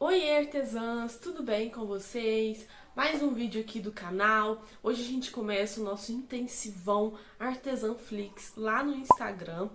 Oi, artesãs, tudo bem com vocês? Mais um vídeo aqui do canal. Hoje a gente começa o nosso intensivão Artesãflix lá no Instagram.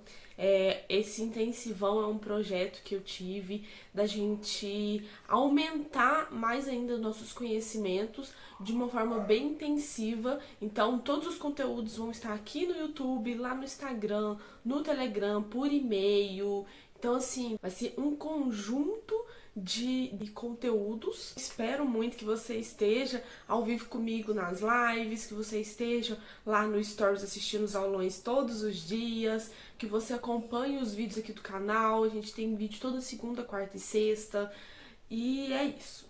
Esse intensivão é um projeto que eu tive da gente aumentar mais ainda nossos conhecimentos de uma forma bem intensiva. Então, todos os conteúdos vão estar aqui no YouTube, lá no Instagram, no Telegram, por e-mail. Então, assim, vai ser um conjunto de conteúdos. Espero muito que você esteja ao vivo comigo nas lives, que você esteja lá no Stories assistindo os aulões todos os dias, que você acompanhe os vídeos aqui do canal. A gente tem vídeo toda segunda, quarta e sexta. E é isso.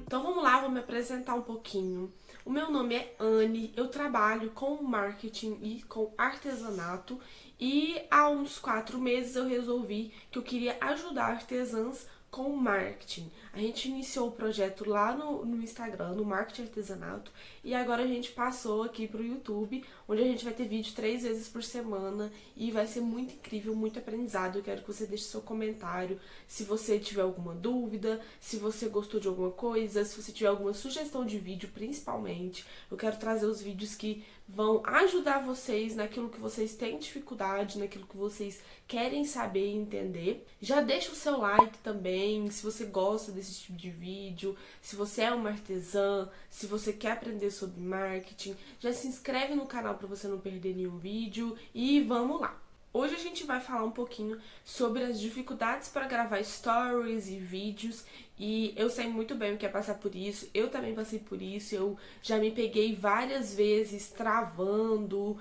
Então vamos lá, vou me apresentar um pouquinho. O meu nome é Anne, eu trabalho com marketing e com artesanato e há uns 4 meses eu resolvi que eu queria ajudar artesãs com marketing. A gente iniciou o projeto lá no Instagram, no Marketing Artesanato, e agora a gente passou aqui pro YouTube, onde a gente vai ter vídeo 3 vezes por semana e vai ser muito incrível, muito aprendizado. Eu quero que você deixe seu comentário, se você tiver alguma dúvida, se você gostou de alguma coisa, se você tiver alguma sugestão de vídeo, principalmente. Eu quero trazer os vídeos que vão ajudar vocês naquilo que vocês têm dificuldade, naquilo que vocês querem saber e entender. Já deixa o seu like também, se você gosta desse tipo de vídeo, se você é uma artesã, se você quer aprender sobre marketing, já se inscreve no canal para você não perder nenhum vídeo e vamos lá! Hoje a gente vai falar um pouquinho sobre as dificuldades para gravar stories e vídeos, e eu sei muito bem o que é passar por isso. Eu também passei por isso, eu já me peguei várias vezes travando,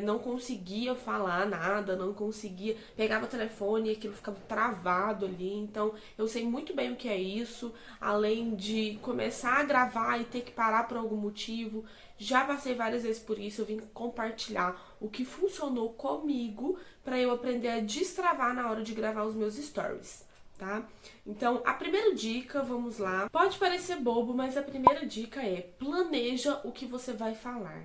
não conseguia falar nada, não conseguia, pegava o telefone e aquilo ficava travado ali. Então eu sei muito bem o que é isso, além de começar a gravar e ter que parar por algum motivo. Já passei várias vezes por isso, eu vim compartilhar o que funcionou comigo para eu aprender a destravar na hora de gravar os meus stories, tá? Então, a primeira dica, vamos lá. Pode parecer bobo, mas a primeira dica é: planeja o que você vai falar.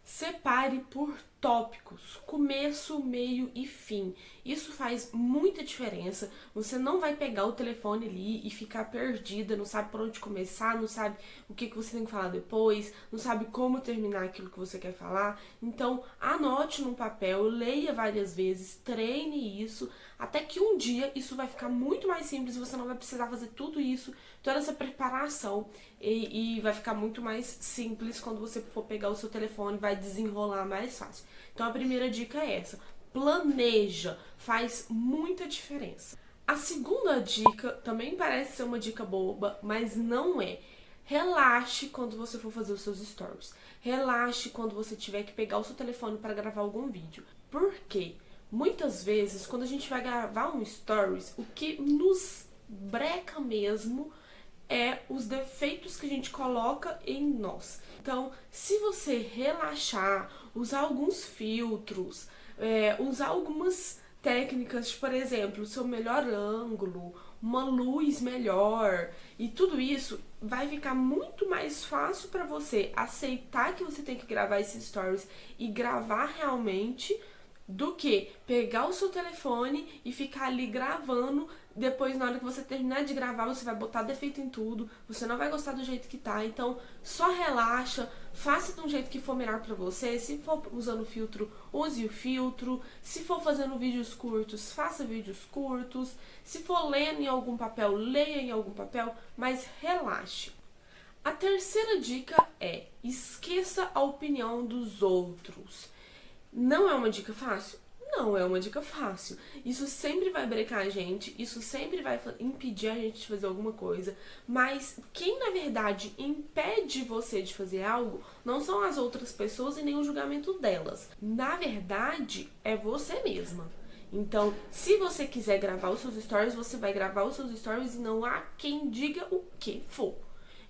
Separe por tópicos, começo, meio e fim. Isso faz muita diferença. Você não vai pegar o telefone ali e ficar perdida, não sabe por onde começar, não sabe o que você tem que falar depois, não sabe como terminar aquilo que você quer falar. Então, anote num papel, leia várias vezes, treine isso, até que um dia isso vai ficar muito mais simples e você não vai precisar fazer tudo isso, toda essa preparação, e vai ficar muito mais simples quando você for pegar o seu telefone, vai desenrolar mais fácil. Então a primeira dica é essa: planeja, faz muita diferença. A segunda dica também parece ser uma dica boba, mas não é. Relaxe quando você for fazer os seus stories. Relaxe quando você tiver que pegar o seu telefone para gravar algum vídeo. Por quê? Muitas vezes, quando a gente vai gravar um stories, o que nos breca mesmo é os defeitos que a gente coloca em nós. Então, se você relaxar, usar alguns filtros, usar algumas técnicas, por exemplo, o seu melhor ângulo, uma luz melhor, e tudo isso vai ficar muito mais fácil para você aceitar que você tem que gravar esses stories e gravar realmente, do que pegar o seu telefone e ficar ali gravando. Depois, na hora que você terminar de gravar, você vai botar defeito em tudo, você não vai gostar do jeito que tá. Então, só relaxa, faça de um jeito que for melhor pra você. Se for usando filtro, use o filtro. Se for fazendo vídeos curtos, faça vídeos curtos. Se for lendo em algum papel, leia em algum papel, mas relaxe. A terceira dica é: esqueça a opinião dos outros. Não é uma dica fácil? Não é uma dica fácil. Isso sempre vai brecar a gente, isso sempre vai impedir a gente de fazer alguma coisa, mas quem na verdade impede você de fazer algo não são as outras pessoas e nem o julgamento delas. Na verdade, é você mesma. Então, se você quiser gravar os seus stories, você vai gravar os seus stories e não há quem diga o que for.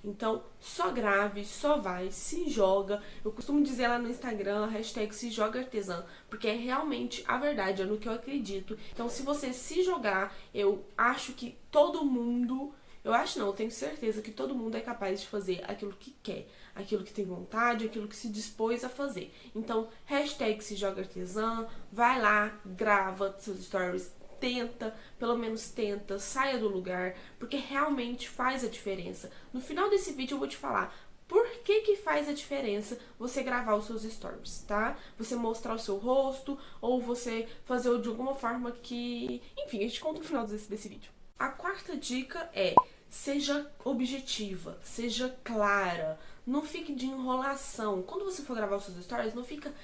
Então, só grave, só vai, se joga. Eu costumo dizer lá no Instagram, hashtag se joga artesã, porque é realmente a verdade, é no que eu acredito. Então, se você se jogar, eu acho que todo mundo, Eu acho não, eu tenho certeza que todo mundo é capaz de fazer aquilo que quer, aquilo que tem vontade, aquilo que se dispôs a fazer. Então, hashtag se joga artesã, vai lá, grava seus stories, tenta, pelo menos tenta, saia do lugar, porque realmente faz a diferença. No final desse vídeo eu vou te falar por que que faz a diferença você gravar os seus stories, tá? Você mostrar o seu rosto ou você fazer de alguma forma que... Enfim, a gente conta no final desse vídeo. A quarta dica é: seja objetiva, seja clara, não fique de enrolação. Quando você for gravar os seus stories, não fica...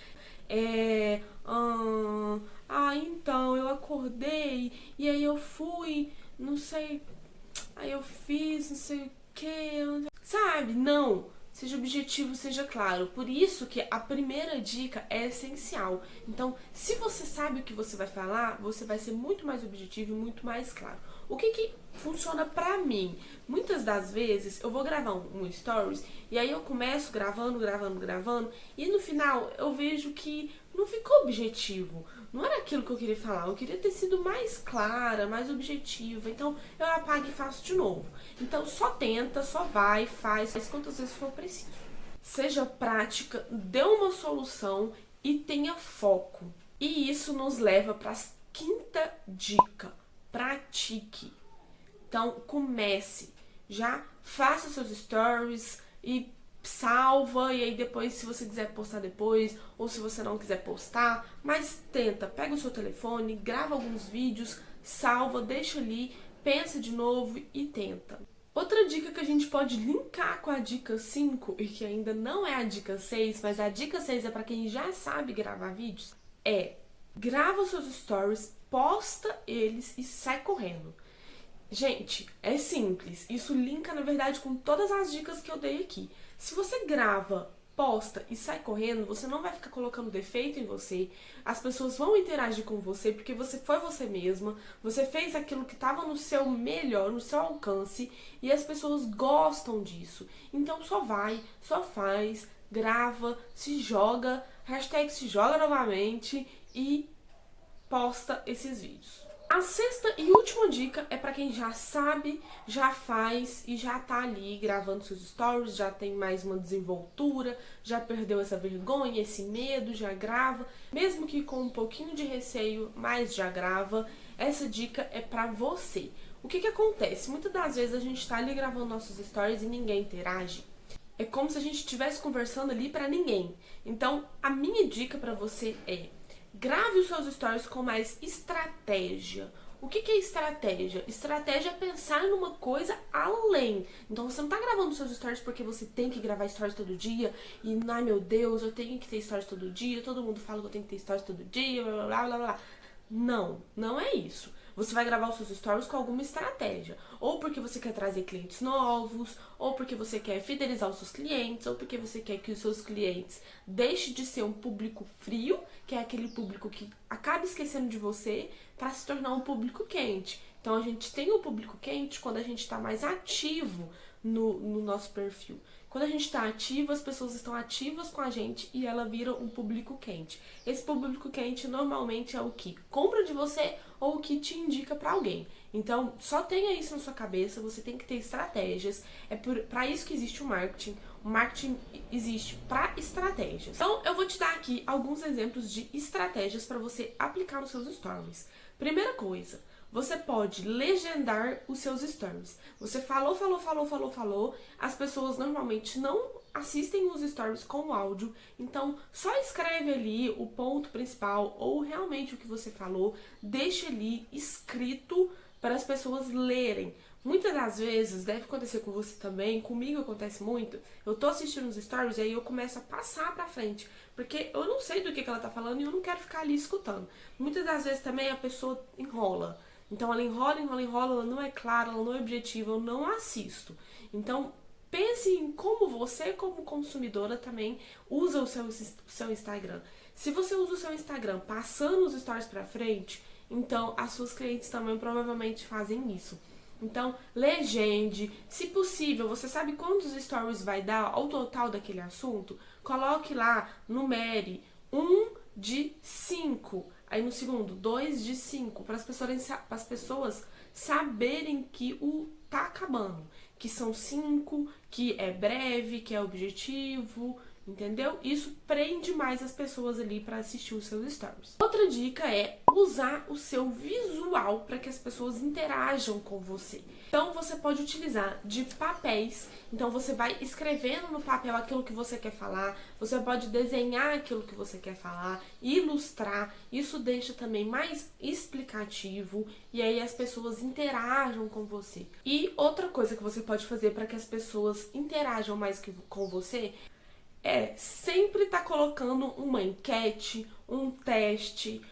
então, eu acordei e aí eu fui, não sei, aí eu fiz não sei o que, sabe? Não, seja objetivo, seja claro. Por isso que a primeira dica é essencial. Então, se você sabe o que você vai falar, você vai ser muito mais objetivo e muito mais claro. O que funciona pra mim? Muitas das vezes eu vou gravar um stories e aí eu começo gravando e no final eu vejo que não ficou objetivo. Não era aquilo que eu queria falar, eu queria ter sido mais clara, mais objetiva. Então eu apago e faço de novo. Então só tenta, só vai, faz quantas vezes for preciso. Seja prática, dê uma solução e tenha foco. E isso nos leva para a quinta dica: pratique. Então comece, já faça seus stories e salva, e aí depois, se você quiser postar depois, ou se você não quiser postar, mas tenta, pega o seu telefone, grava alguns vídeos, salva, deixa ali, pensa de novo e tenta. Outra dica que a gente pode linkar com a dica 5, e que ainda não é a dica 6, mas a dica 6 é para quem já sabe gravar vídeos, é: grava os seus stories, posta eles e sai correndo. Gente, é simples. Isso linka, na verdade, com todas as dicas que eu dei aqui. Se você grava, posta e sai correndo, você não vai ficar colocando defeito em você. As pessoas vão interagir com você porque você foi você mesma. Você fez aquilo que estava no seu melhor, no seu alcance. E as pessoas gostam disso. Então só vai, só faz, grava, se joga, hashtag se joga novamente e posta esses vídeos. A sexta e última dica é para quem já sabe, já faz e já tá ali gravando seus stories, já tem mais uma desenvoltura, já perdeu essa vergonha, esse medo, já grava, mesmo que com um pouquinho de receio, mas já grava. Essa dica é para você. O que acontece? Muitas das vezes a gente tá ali gravando nossos stories e ninguém interage. É como se a gente estivesse conversando ali para ninguém. Então, a minha dica para você é: grave os seus stories com mais estratégia. O que é estratégia? Estratégia é pensar numa coisa além. Então você não tá gravando seus stories porque você tem que gravar stories todo dia e, ai meu Deus, eu tenho que ter stories todo dia, todo mundo fala que eu tenho que ter stories todo dia, blá blá blá blá. Não, não é isso. Você vai gravar os seus stories com alguma estratégia. Ou porque você quer trazer clientes novos, ou porque você quer fidelizar os seus clientes, ou porque você quer que os seus clientes deixem de ser um público frio, que é aquele público que acaba esquecendo de você, para se tornar um público quente. Então a gente tem um público quente quando a gente está mais ativo no nosso perfil. Quando a gente está ativo, as pessoas estão ativas com a gente e ela vira um público quente. Esse público quente normalmente é o que compra de você ou o que te indica para alguém. Então, só tenha isso na sua cabeça, você tem que ter estratégias. É para isso que existe o marketing. O marketing existe para estratégias. Então, eu vou te dar aqui alguns exemplos de estratégias para você aplicar nos seus stories. Primeira coisa: você pode legendar os seus stories. Você falou, as pessoas normalmente não assistem os stories com áudio, então só escreve ali o ponto principal ou realmente o que você falou, deixa ali escrito para as pessoas lerem. Muitas das vezes, deve acontecer com você também, comigo acontece muito, eu tô assistindo os stories e aí eu começo a passar pra frente, porque eu não sei do que ela tá falando e eu não quero ficar ali escutando. Muitas das vezes também a pessoa enrola. Então ela enrola, ela não é clara, ela não é objetiva, eu não assisto. Então pense em como você, como consumidora, também usa o seu Instagram. Se você usa o seu Instagram passando os stories pra frente, então as suas clientes também provavelmente fazem isso. Então, legende, se possível, você sabe quantos stories vai dar ao total daquele assunto? Coloque lá, numere 1 de 5. Aí no segundo, 2 de 5, para as pessoas saberem que o tá acabando, que são 5, que é breve, que é objetivo, entendeu? Isso prende mais as pessoas ali para assistir os seus stories. Outra dica é usar o seu visual para que as pessoas interajam com você. Então você pode utilizar de papéis, então você vai escrevendo no papel aquilo que você quer falar, você pode desenhar aquilo que você quer falar, ilustrar, isso deixa também mais explicativo e aí as pessoas interajam com você. E outra coisa que você pode fazer para que as pessoas interajam mais com você é sempre estar colocando uma enquete, um teste,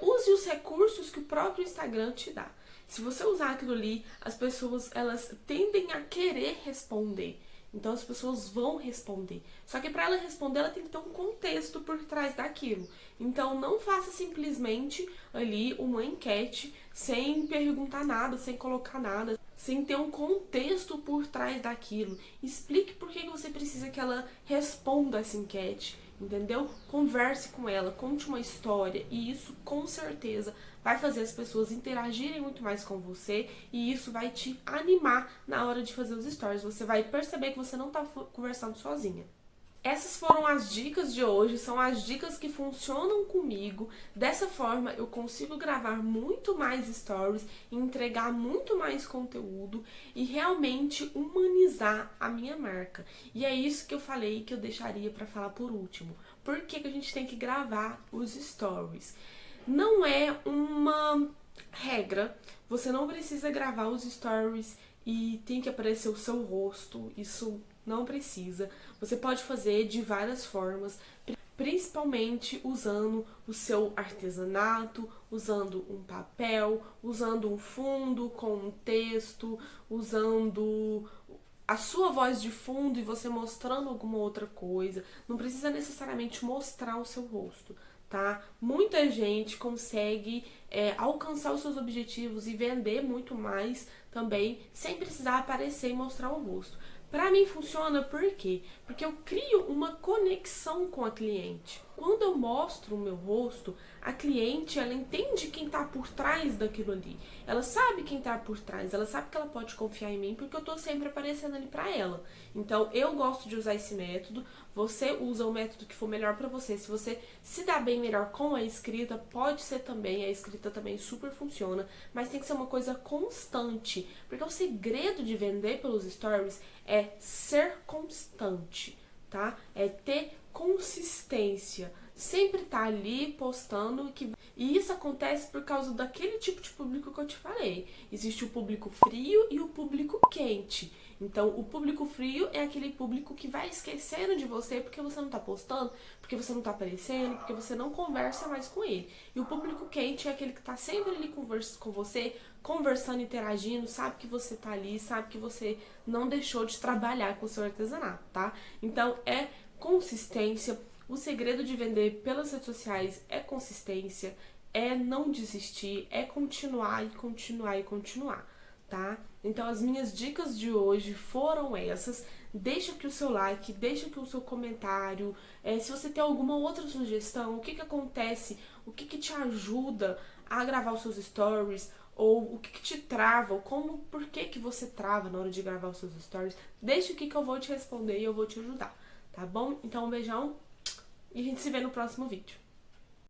use os recursos que o próprio Instagram te dá. Se você usar aquilo ali, as pessoas elas tendem a querer responder. Então as pessoas vão responder. Só que para ela responder, ela tem que ter um contexto por trás daquilo. Então não faça simplesmente ali uma enquete sem perguntar nada, sem colocar nada, sem ter um contexto por trás daquilo. Explique por que você precisa que ela responda essa enquete, entendeu? Converse com ela, conte uma história e isso com certeza vai fazer as pessoas interagirem muito mais com você e isso vai te animar na hora de fazer os stories. Você vai perceber que você não está conversando sozinha. Essas foram as dicas de hoje, são as dicas que funcionam comigo. Dessa forma eu consigo gravar muito mais stories, entregar muito mais conteúdo e realmente humanizar a minha marca. E é isso que eu falei que eu deixaria para falar por último. Por que a gente tem que gravar os stories? Não é uma regra, você não precisa gravar os stories e tem que aparecer o seu rosto, isso não precisa. Você pode fazer de várias formas, principalmente usando o seu artesanato, usando um papel, usando um fundo com um texto, usando a sua voz de fundo e você mostrando alguma outra coisa. Não precisa necessariamente mostrar o seu rosto, tá? Muita gente consegue alcançar os seus objetivos e vender muito mais também sem precisar aparecer e mostrar o rosto. Pra mim funciona por quê? Porque eu crio uma conexão com a cliente. Quando eu mostro o meu rosto, a cliente, ela entende quem tá por trás daquilo ali. Ela sabe quem tá por trás, ela sabe que ela pode confiar em mim porque eu tô sempre aparecendo ali pra ela. Então, eu gosto de usar esse método. Você usa o método que for melhor pra você. Se você se dá bem melhor com a escrita, pode ser também. A escrita também super funciona, mas tem que ser uma coisa constante. Porque o segredo de vender pelos stories é ser constante, tá? É ter consistência. Sempre tá ali postando e isso acontece por causa daquele tipo de público que eu te falei. Existe o público frio e o público quente. Então, o público frio é aquele público que vai esquecendo de você porque você não tá postando, porque você não tá aparecendo, porque você não conversa mais com ele. E o público quente é aquele que tá sempre ali com você, conversando, interagindo, sabe que você tá ali, sabe que você não deixou de trabalhar com o seu artesanato, tá? Então, é consistência. O segredo de vender pelas redes sociais é consistência, é não desistir, é continuar e continuar e continuar, tá? Então as minhas dicas de hoje foram essas. Deixa aqui o seu like, deixa aqui o seu comentário. Se você tem alguma outra sugestão, o que acontece, o que te ajuda a gravar os seus stories, ou o que te trava, ou por que você trava na hora de gravar os seus stories, deixa aqui que eu vou te responder e eu vou te ajudar, tá bom? Então um beijão e a gente se vê no próximo vídeo.